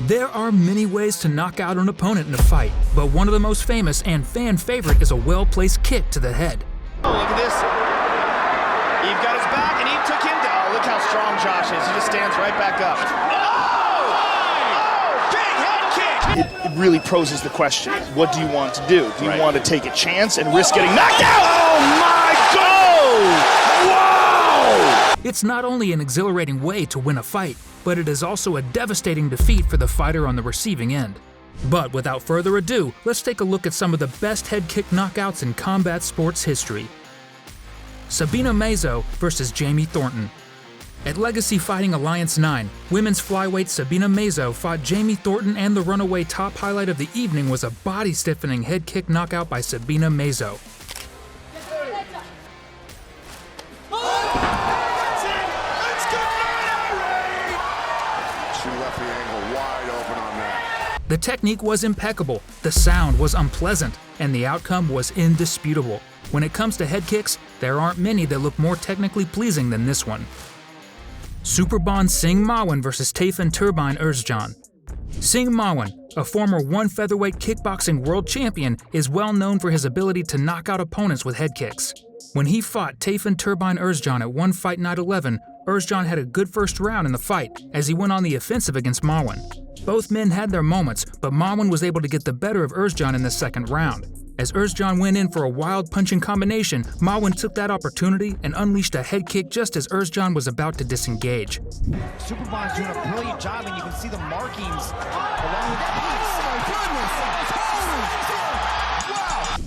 There are many ways to knock out an opponent in a fight, but one of the most famous and fan favorite is a well-placed kick to the head. Oh, look at this. Eve got his back and Eve took him down. Oh, look how strong Josh is. He just stands right back up. Oh! Big head kick! It really poses the question, what do you want to do? Do you want to take a chance and risk getting knocked out? Oh my God! Wow! It's not only an exhilarating way to win a fight, but it is also a devastating defeat for the fighter on the receiving end. But without further ado, let's take a look at some of the best head kick knockouts in combat sports history. Sabina Mazo versus Jamie Thornton. At Legacy Fighting Alliance 9, women's flyweight Sabina Mazo fought Jamie Thornton, and the runaway top highlight of the evening was a body-stiffening head kick knockout by Sabina Mazo. The technique was impeccable, the sound was unpleasant, and the outcome was indisputable. When it comes to head kicks, there aren't many that look more technically pleasing than this one. Superbon Singh Mawan vs. Tayfun Turbine Özcan. Singh Mawan, a former one featherweight kickboxing world champion, is well known for his ability to knock out opponents with head kicks. When he fought Tayfun Turbine Özcan at One Fight Night 11, Özcan had a good first round in the fight as he went on the offensive against Mawan. Both men had their moments, but Mawan was able to get the better of Özcan in the second round. As Özcan went in for a wild punching combination, Mawan took that opportunity and unleashed a head kick just as Özcan was about to disengage. Superbon's doing a brilliant job, and you can see the markings along with the piece.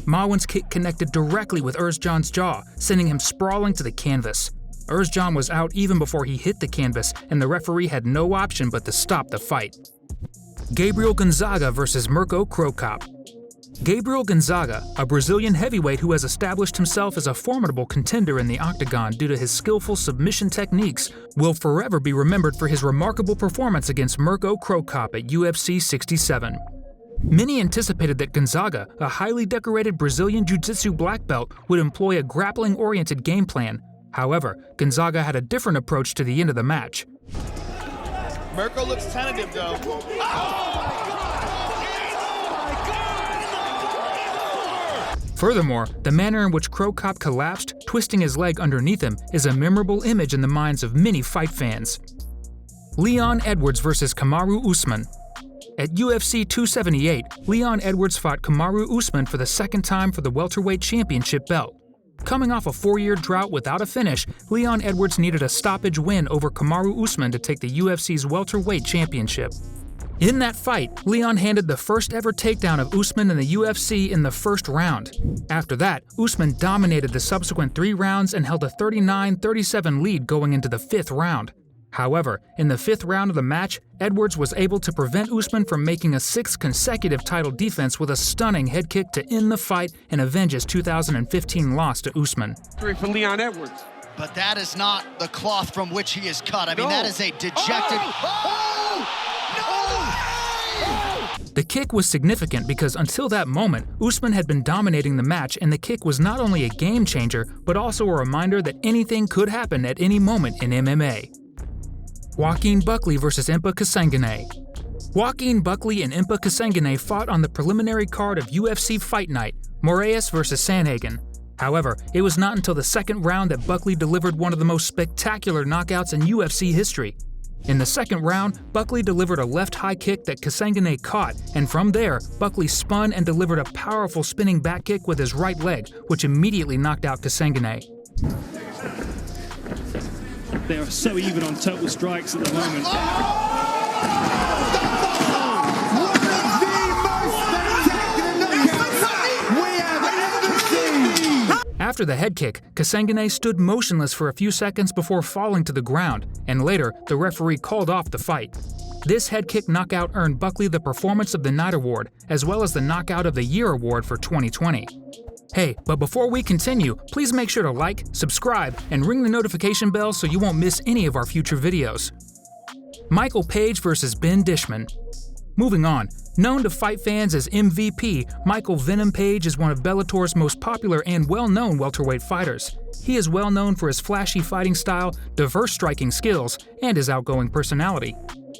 Mawan's kick connected directly with Özcan's jaw, sending him sprawling to the canvas. Özcan was out even before he hit the canvas, and the referee had no option but to stop the fight. Gabriel Gonzaga vs. Mirko Cro Cop. Gabriel Gonzaga, a Brazilian heavyweight who has established himself as a formidable contender in the octagon due to his skillful submission techniques, will forever be remembered for his remarkable performance against Mirko Cro Cop at UFC 67. Many anticipated that Gonzaga, a highly decorated Brazilian jiu-jitsu black belt, would employ a grappling-oriented game plan. However, Gonzaga had a different approach to the end of the match. Mirko looks tentative though. Furthermore, the manner in which Cro Cop collapsed, twisting his leg underneath him, is a memorable image in the minds of many fight fans. Leon Edwards vs. Kamaru Usman. At UFC 278, Leon Edwards fought Kamaru Usman for the second time for the welterweight championship belt. Coming off a 4-year drought without a finish, Leon Edwards needed a stoppage win over Kamaru Usman to take the UFC's welterweight championship. In that fight, Leon handed the first ever takedown of Usman in the UFC in the first round. After that, Usman dominated the subsequent 3 rounds and held a 39-37 lead going into the 5th round. However, in the 5th round of the match, Edwards was able to prevent Usman from making a 6th consecutive title defense with a stunning head kick to end the fight and avenge his 2015 loss to Usman. For Leon Edwards. But that is not the cloth from which he is cut. I mean, that is a dejected... The kick was significant because until that moment, Usman had been dominating the match, and the kick was not only a game changer, but also a reminder that anything could happen at any moment in MMA. Joaquin Buckley vs. Impa Kasanganay. Joaquin Buckley and Impa Kasanganay fought on the preliminary card of UFC Fight Night, Moraes vs. Sanhagen. However, it was not until the second round that Buckley delivered one of the most spectacular knockouts in UFC history. In the second round, Buckley delivered a left high kick that Kasanganay caught, and from there, Buckley spun and delivered a powerful spinning back kick with his right leg, which immediately knocked out Kasanganay. They are so even on total strikes at the moment. After the head kick, Kasanganay stood motionless for a few seconds before falling to the ground, and later, the referee called off the fight. This head kick knockout earned Buckley the Performance of the Night award, as well as the Knockout of the Year award for 2020. Hey, but before we continue, please make sure to like, subscribe, and ring the notification bell so you won't miss any of our future videos. Michael Page vs. Ben Dishman. Moving on, known to fight fans as MVP, Michael Venom Page is one of Bellator's most popular and well-known welterweight fighters. He is well known for his flashy fighting style, diverse striking skills, and his outgoing personality.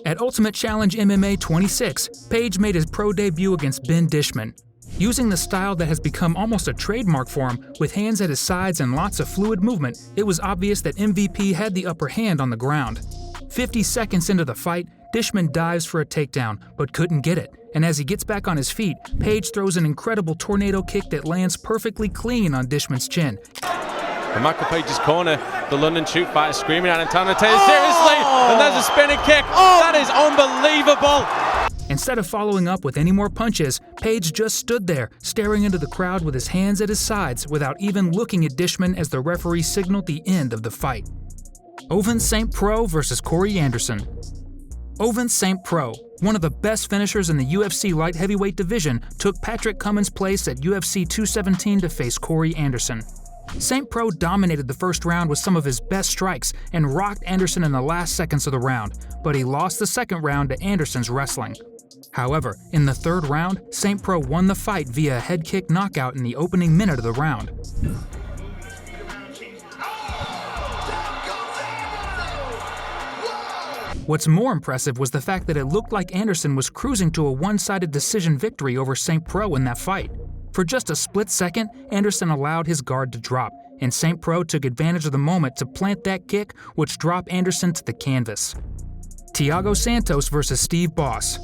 At Ultimate Challenge MMA 26, Page made his pro debut against Ben Dishman. Using the style that has become almost a trademark for him, with hands at his sides and lots of fluid movement, it was obvious that MVP had the upper hand on the ground. 50 seconds into the fight, Dishman dives for a takedown, but couldn't get it, and as he gets back on his feet, Page throws an incredible tornado kick that lands perfectly clean on Dishman's chin. In Michael Page's corner, the London shoot fighter screaming at him, telling him to take it seriously, and there's a spinning kick. That is unbelievable. Instead of following up with any more punches, Page just stood there, staring into the crowd with his hands at his sides without even looking at Dishman as the referee signaled the end of the fight. Ovince St. Preux versus Corey Anderson. Ovince St. Preux, one of the best finishers in the UFC light heavyweight division, took Patrick Cummins' place at UFC 217 to face Corey Anderson. St. Preux dominated the first round with some of his best strikes and rocked Anderson in the last seconds of the round, but he lost the second round to Anderson's wrestling. However, in the third round, St. Preux won the fight via a head kick knockout in the opening minute of the round. What's more impressive was the fact that it looked like Anderson was cruising to a one-sided decision victory over St. Preux in that fight. For just a split second, Anderson allowed his guard to drop, and St. Preux took advantage of the moment to plant that kick, which dropped Anderson to the canvas. Thiago Santos versus Steve Boss.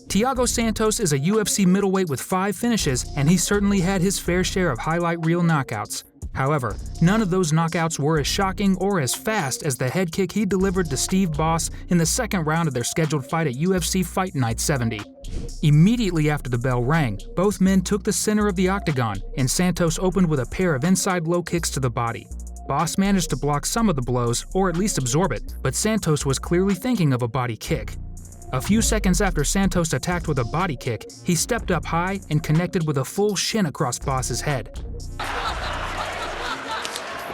Thiago Santos is a UFC middleweight with 5 finishes, and he certainly had his fair share of highlight reel knockouts. However, none of those knockouts were as shocking or as fast as the head kick he delivered to Steve Boss in the second round of their scheduled fight at UFC Fight Night 70. Immediately after the bell rang, both men took the center of the octagon, and Santos opened with a pair of inside low kicks to the body. Boss managed to block some of the blows, or at least absorb it, but Santos was clearly thinking of a body kick. A few seconds after Santos attacked with a body kick, he stepped up high and connected with a full shin across Boss's head.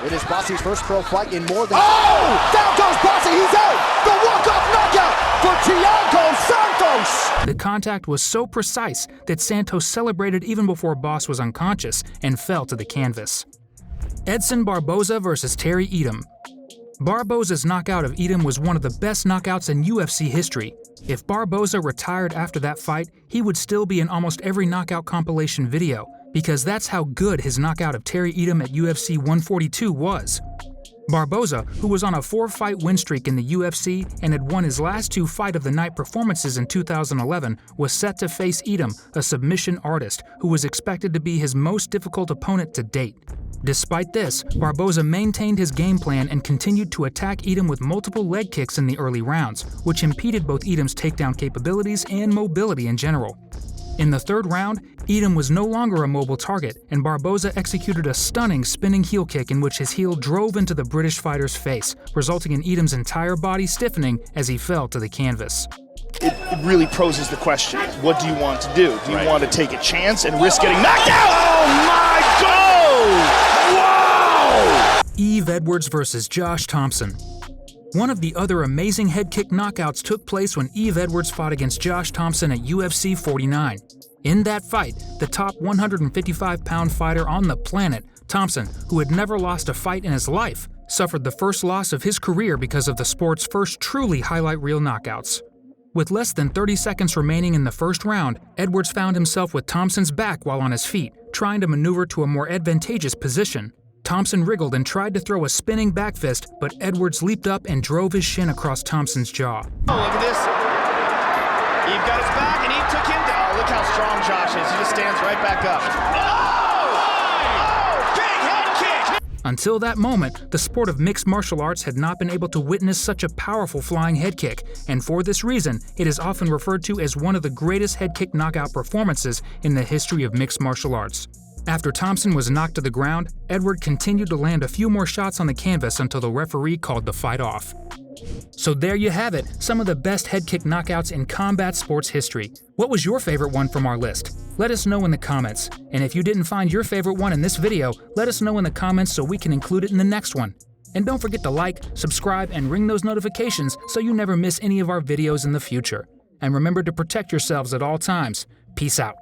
It is Bossy's first pro fight in more than... Oh! Down goes Bossy, he's out! The walk-off knockout for Thiago Santos! The contact was so precise that Santos celebrated even before Boss was unconscious and fell to the canvas. Edson Barboza versus Terry Etam. Barboza's knockout of Etam was one of the best knockouts in UFC history. If Barboza retired after that fight, he would still be in almost every knockout compilation video, because that's how good his knockout of Terry Etam at UFC 142 was. Barboza, who was on a 4-fight win streak in the UFC and had won his last 2 fight of the night performances in 2011, was set to face Etam, a submission artist, who was expected to be his most difficult opponent to date. Despite this, Barboza maintained his game plan and continued to attack Etam with multiple leg kicks in the early rounds, which impeded both Etam's takedown capabilities and mobility in general. In the third round, Etam was no longer a mobile target, and Barboza executed a stunning spinning heel kick in which his heel drove into the British fighter's face, resulting in Etam's entire body stiffening as he fell to the canvas. It really poses the question, what do you want to do? Do you want to take a chance and risk getting knocked out? Oh my God! Wow! Yves Edwards versus Josh Thompson. One of the other amazing head kick knockouts took place when Yves Edwards fought against Josh Thompson at UFC 49. In that fight, the top 155-pound fighter on the planet, Thompson, who had never lost a fight in his life, suffered the first loss of his career because of the sport's first truly highlight reel knockouts. With less than 30 seconds remaining in the first round, Edwards found himself with Thompson's back while on his feet, trying to maneuver to a more advantageous position. Thompson wriggled and tried to throw a spinning back fist, but Edwards leaped up and drove his shin across Thompson's jaw. Oh, look at this. Eve got his back and Eve took him down. Oh, look how strong Josh is. He just stands right back up. Oh! Big head kick! Until that moment, the sport of mixed martial arts had not been able to witness such a powerful flying head kick, and for this reason, it is often referred to as one of the greatest head kick knockout performances in the history of mixed martial arts. After Thompson was knocked to the ground, Edward continued to land a few more shots on the canvas until the referee called the fight off. So there you have it, some of the best head kick knockouts in combat sports history. What was your favorite one from our list? Let us know in the comments. And if you didn't find your favorite one in this video, let us know in the comments so we can include it in the next one. And don't forget to like, subscribe, and ring those notifications so you never miss any of our videos in the future. And remember to protect yourselves at all times. Peace out.